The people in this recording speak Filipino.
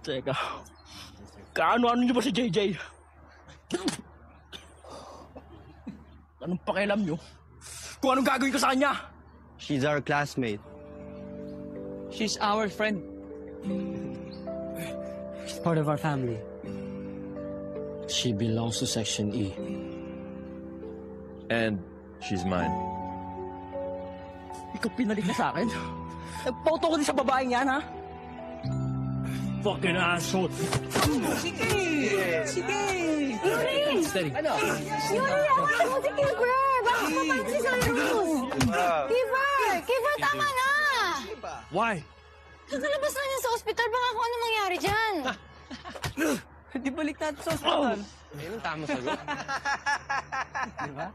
Teka. Kaano-ano niyo ba si JJ? Anong pakialam niyo? Kung anong gagawin ko sa kanya? She's our classmate. She's our friend. She's part of our family. She belongs to Section E. And she's mine. Ikaw pinalig na sa akin? Nagpauto ko din sa babaeng yan, ha? Fucking asshole! Steady. Yuri, hawakan mo si Kiefer! Bakit papansin sa Rose? Kiefer, tama na! Why? Kakalabas na niya sa ospital, baka kung ano mangyari dyan. Di balik natin sa ospital. Ayun ang tama sagot. Di ba?